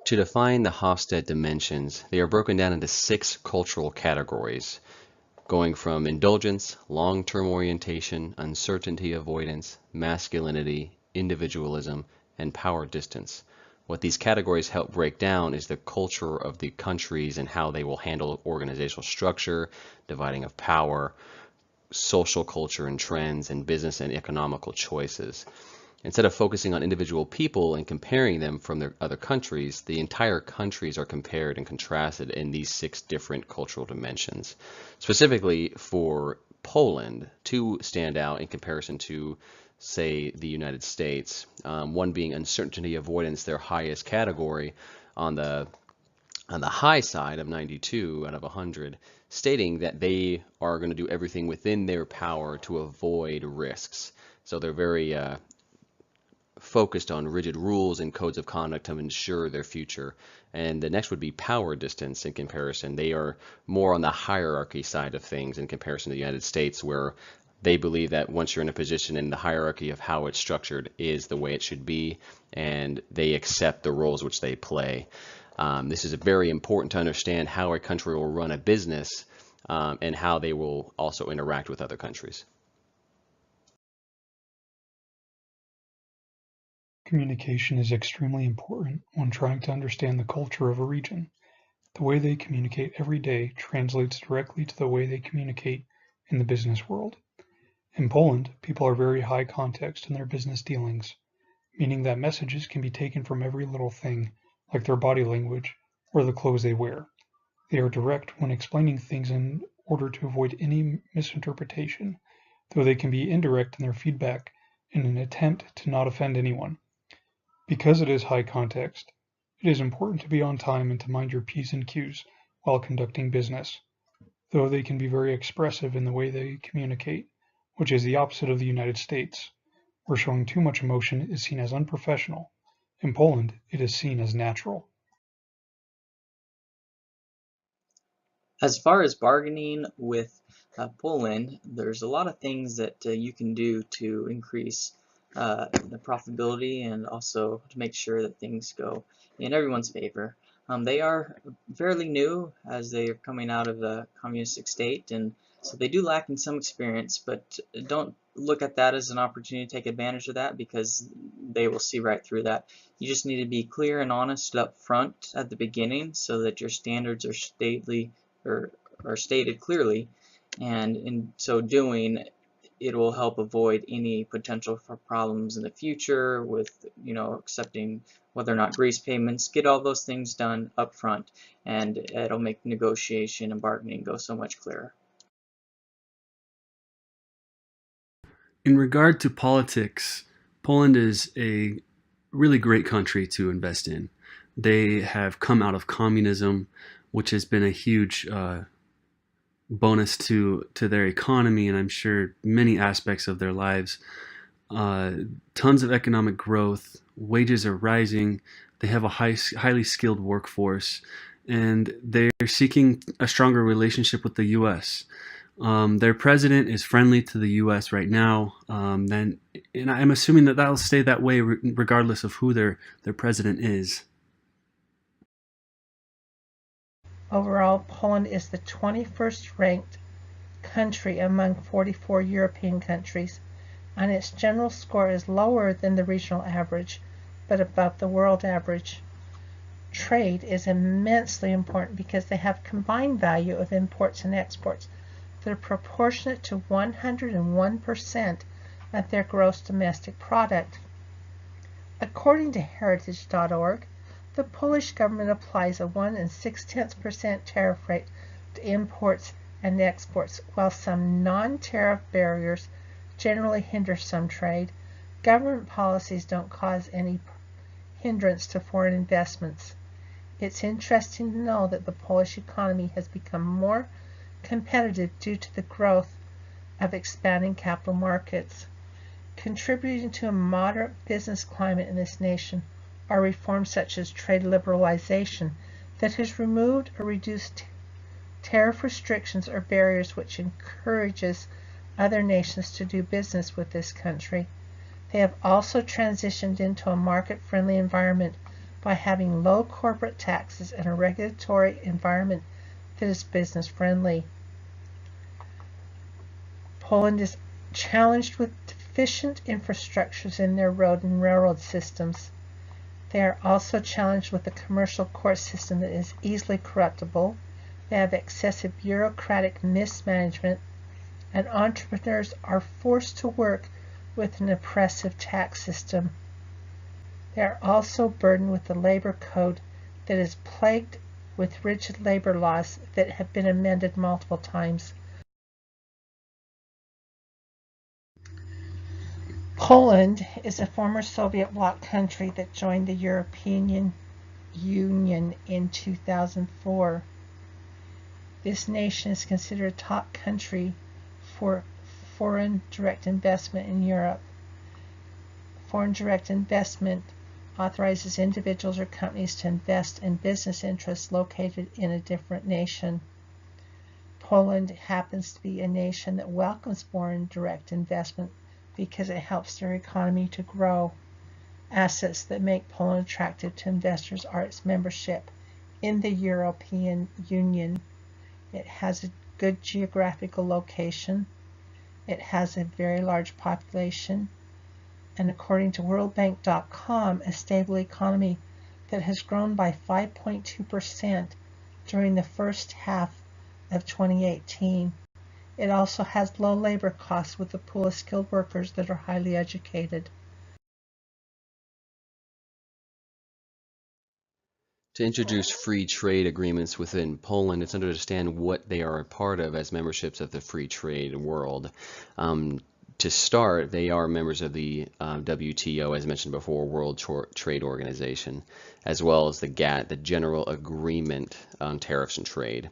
To define the Hofstede dimensions, they are broken down into 6 cultural categories, going from indulgence, long-term orientation, uncertainty avoidance, masculinity, individualism, and power distance. What these categories help break down is the culture of the countries and how they will handle organizational structure, dividing of power, social culture and trends, and business and economical choices. Instead of focusing on individual people and comparing them from their other countries, the entire countries are compared and contrasted in these 6 different cultural dimensions. Specifically for Poland, 2 stand out in comparison to, say, the United States. One being uncertainty avoidance, their highest category, on the high side of 92 out of 100, stating that they are going to do everything within their power to avoid risks. So they're very focused on rigid rules and codes of conduct to ensure their future. And the next would be power distance in comparison. They are more on the hierarchy side of things in comparison to the United States, where they believe that once you're in a position in the hierarchy of how it's structured is the way it should be, and they accept the roles which they play. This is very important to understand how a country will run a business and how they will also interact with other countries. Communication is extremely important when trying to understand the culture of a region. The way they communicate every day translates directly to the way they communicate in the business world. In Poland, people are very high context in their business dealings, meaning that messages can be taken from every little thing, like their body language or the clothes they wear. They are direct when explaining things in order to avoid any misinterpretation, though they can be indirect in their feedback in an attempt to not offend anyone. Because it is high context, it is important to be on time and to mind your P's and Q's while conducting business, though they can be very expressive in the way they communicate, which is the opposite of the United States, where showing too much emotion is seen as unprofessional. In Poland, it is seen as natural. As far as bargaining with Poland, there's a lot of things that you can do to increase the profitability and also to make sure that things go in everyone's favor. They are fairly new as they are coming out of the communistic state, and so they do lack in some experience, but don't look at that as an opportunity to take advantage of that, because they will see right through that. You just need to be clear and honest up front at the beginning so that your standards are stated clearly, and in so doing, it will help avoid any potential for problems in the future with, accepting whether or not grease payments. Get all those things done up front, and it'll make negotiation and bargaining go so much clearer. In regard to politics, Poland is a really great country to invest in. They have come out of communism, which has been a huge bonus to their economy, and I'm sure many aspects of their lives. Tons of economic growth, wages are rising, they have a highly skilled workforce, and they're seeking a stronger relationship with the U.S. Their president is friendly to the U.S. right now, and I'm assuming that that'll stay that way regardless of who their president is. Overall, Poland is the 21st ranked country among 44 European countries, and its general score is lower than the regional average, but above the world average. Trade is immensely important because they have combined value of imports and exports that are proportionate to 101% of their gross domestic product. According to Heritage.org, the Polish government applies a 1 6/10% tariff rate to imports and exports. While some non-tariff barriers generally hinder some trade, government policies don't cause any hindrance to foreign investments. It's interesting to know that the Polish economy has become more competitive due to the growth of expanding capital markets. Contributing to a moderate business climate in this nation are reforms such as trade liberalization that has removed or reduced tariff restrictions or barriers, which encourages other nations to do business with this country. They have also transitioned into a market-friendly environment by having low corporate taxes and a regulatory environment that is business friendly. Poland is challenged with deficient infrastructures in their road and railroad systems. They are also challenged with a commercial court system that is easily corruptible. They have excessive bureaucratic mismanagement, and entrepreneurs are forced to work with an oppressive tax system. They are also burdened with a labor code that is plagued with rigid labor laws that have been amended multiple times. Poland is a former Soviet bloc country that joined the European Union in 2004. This nation is considered a top country for foreign direct investment in Europe. Foreign direct investment authorizes individuals or companies to invest in business interests located in a different nation. Poland happens to be a nation that welcomes foreign direct investment because it helps their economy to grow. Assets that make Poland attractive to investors are its membership in the European Union. It has a good geographical location. It has a very large population. And according to worldbank.com, a stable economy that has grown by 5.2% during the first half of 2018. It also has low labor costs with a pool of skilled workers that are highly educated. To introduce free trade agreements within Poland, it's to understand what they are a part of as memberships of the free trade world. To start, they are members of the WTO, as mentioned before, World Trade Organization, as well as the GATT, the General Agreement on Tariffs and Trade.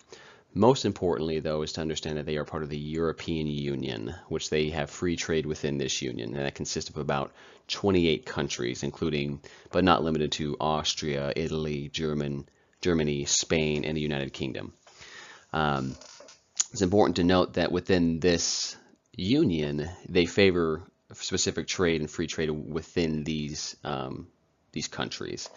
Most importantly, though, is to understand that they are part of the European Union, which they have free trade within this union, and that consists of about 28 countries, including, but not limited to, Austria, Italy, Germany, Spain, and the United Kingdom. It's important to note that within this union, they favor specific trade and free trade within these countries.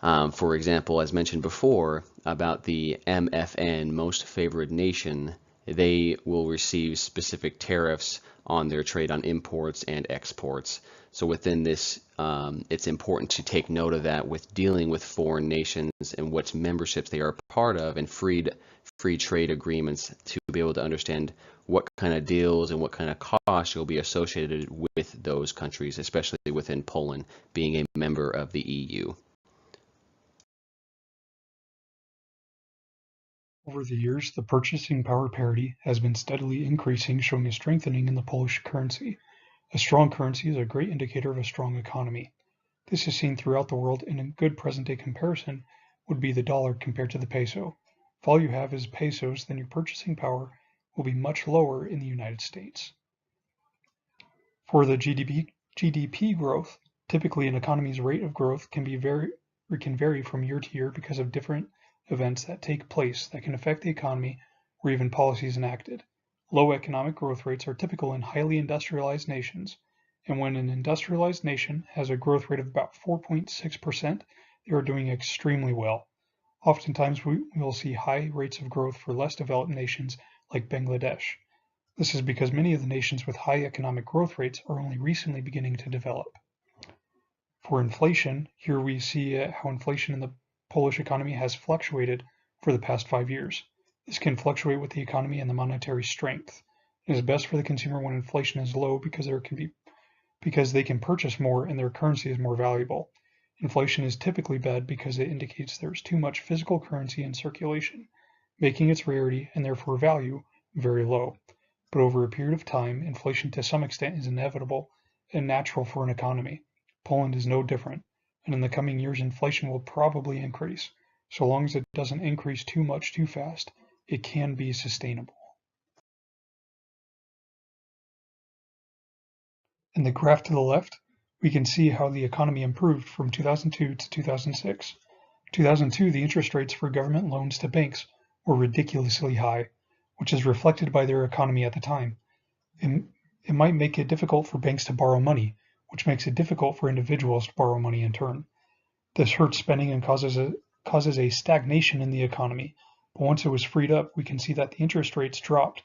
For example, as mentioned before, about the MFN, most favored nation, they will receive specific tariffs on their trade on imports and exports. So within this, it's important to take note of that with dealing with foreign nations and what memberships they are part of, and free trade agreements, to be able to understand what kind of deals and what kind of costs will be associated with those countries, especially within Poland being a member of the EU. Over the years, the purchasing power parity has been steadily increasing, showing a strengthening in the Polish currency. A strong currency is a great indicator of a strong economy. This is seen throughout the world, and a good present-day comparison would be the dollar compared to the peso. If all you have is pesos, then your purchasing power will be much lower in the United States. For the GDP growth, typically an economy's rate of growth can vary from year to year because of different events that take place that can affect the economy or even policies enacted. Low economic growth rates are typical in highly industrialized nations, and when an industrialized nation has a growth rate of about 4.6%, they are doing extremely well. Oftentimes we will see high rates of growth for less developed nations like Bangladesh. This is because many of the nations with high economic growth rates are only recently beginning to develop. For inflation, here we see how inflation in the Polish economy has fluctuated for the past 5 years. This can fluctuate with the economy and the monetary strength. It is best for the consumer when inflation is low because they can purchase more and their currency is more valuable. Inflation is typically bad because it indicates there is too much physical currency in circulation, making its rarity and therefore value very low. But over a period of time, inflation to some extent is inevitable and natural for an economy. Poland is no different, and in the coming years inflation will probably increase. So long as it doesn't increase too much too fast, it can be sustainable. In the graph to the left, we can see how the economy improved from 2002 to 2006. 2002, the interest rates for government loans to banks were ridiculously high, which is reflected by their economy at the time. It might make it difficult for banks to borrow money, which makes it difficult for individuals to borrow money in turn. This hurts spending and causes a stagnation in the economy. But once it was freed up, we can see that the interest rates dropped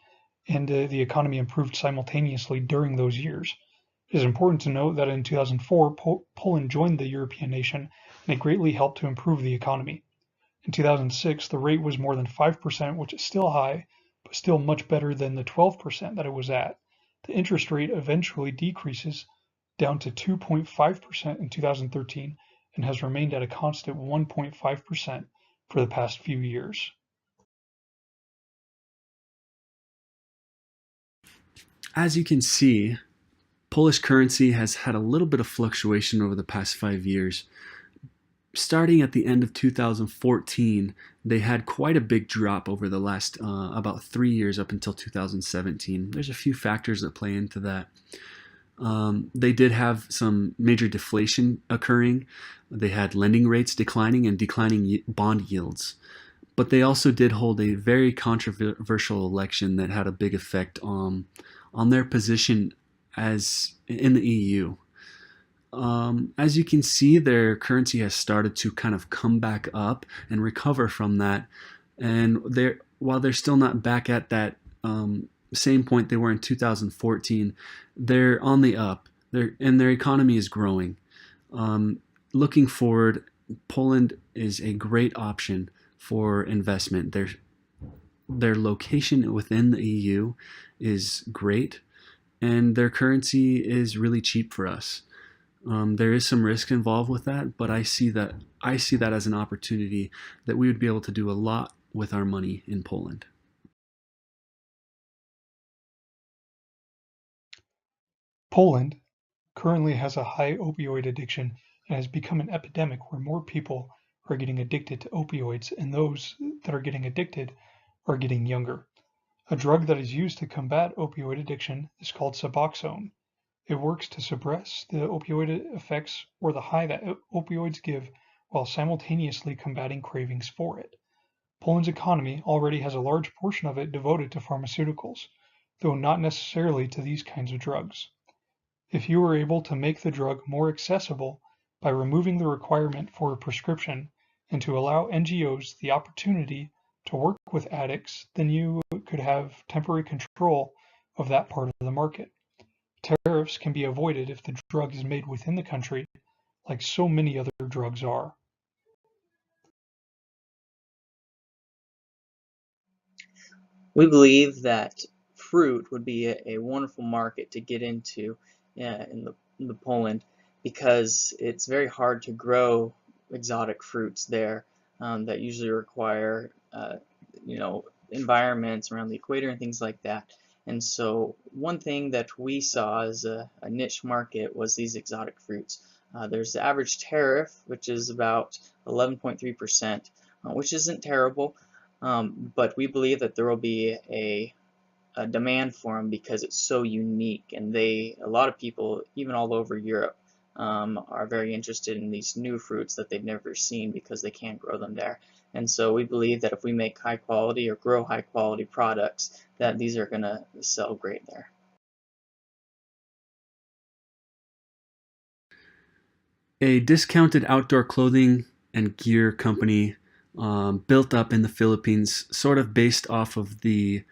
and the economy improved simultaneously during those years. It is important to note that in 2004, Poland joined the European nation, and it greatly helped to improve the economy. In 2006, the rate was more than 5%, which is still high, but still much better than the 12% that it was at. The interest rate eventually decreases down to 2.5% in 2013 and has remained at a constant 1.5% for the past few years. As you can see, Polish currency has had a little bit of fluctuation over the past 5 years. Starting at the end of 2014, they had quite a big drop over the last about 3 years up until 2017. There's a few factors that play into that. They did have some major deflation occurring. They had lending rates declining and declining bond yields. But they also did hold a very controversial election that had a big effect on their position as in the EU. As you can see, their currency has started to kind of come back up and recover from that. And while they're still not back at that same point they were in 2014, they're on the up. And their economy is growing. Looking forward, Poland is a great option for investment. Their location within the EU is great, and their currency is really cheap for us. There is some risk involved with that, but I see that as an opportunity that we would be able to do a lot with our money in Poland. Poland currently has a high opioid addiction and has become an epidemic where more people are getting addicted to opioids, and those that are getting addicted are getting younger. A drug that is used to combat opioid addiction is called Suboxone. It works to suppress the opioid effects or the high that opioids give while simultaneously combating cravings for it. Poland's economy already has a large portion of it devoted to pharmaceuticals, though not necessarily to these kinds of drugs. If you were able to make the drug more accessible by removing the requirement for a prescription and to allow NGOs the opportunity to work with addicts, then you could have temporary control of that part of the market. Tariffs can be avoided if the drug is made within the country, like so many other drugs are. We believe that fruit would be a wonderful market to get into in the Poland, because it's very hard to grow exotic fruits there that usually require environments around the equator and things like that. And so one thing that we saw as a niche market was these exotic fruits. There's the average tariff, which is about 11.3%, which isn't terrible, but we believe that there will be a demand for them because it's so unique, and a lot of people, even all over Europe, are very interested in these new fruits that they've never seen because they can't grow them there. And so we believe that if we make high quality or grow high quality products, that these are going to sell great there. A discounted outdoor clothing and gear company built up in the Philippines, sort of based off of the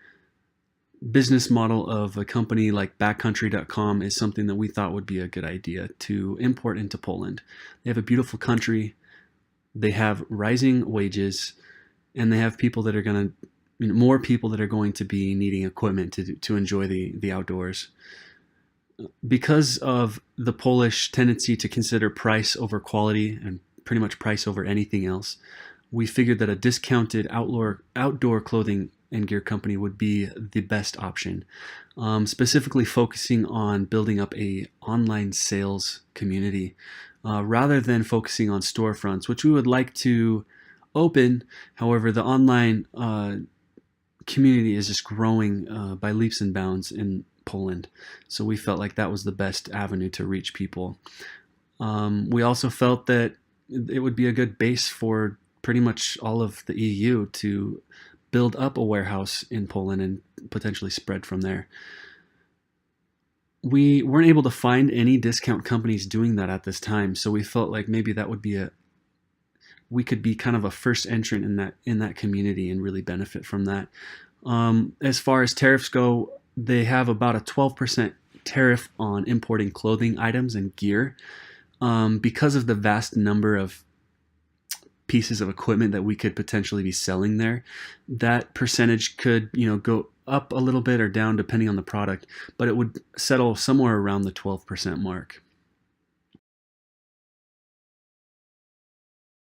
business model of a company like Backcountry.com, is something that we thought would be a good idea to import into Poland. They have a beautiful country, they have rising wages, and they have people that are going to, more people that are going to be needing equipment to enjoy the outdoors. Because of the Polish tendency to consider price over quality and pretty much price over anything else, we figured that a discounted outdoor clothing and gear company would be the best option, specifically focusing on building up a online sales community rather than focusing on storefronts, which we would like to open. However, the online community is just growing by leaps and bounds in Poland, so we felt like that was the best avenue to reach people. We also felt that it would be a good base for pretty much all of the EU to build up a warehouse in Poland and potentially spread from there. We weren't able to find any discount companies doing that at this time, so we felt like maybe that would be we could be kind of a first entrant in that community and really benefit from that. As far as tariffs go, they have about a 12% tariff on importing clothing items and gear. Because of the vast number of pieces of equipment that we could potentially be selling there, that percentage could, go up a little bit or down depending on the product, but it would settle somewhere around the 12% mark.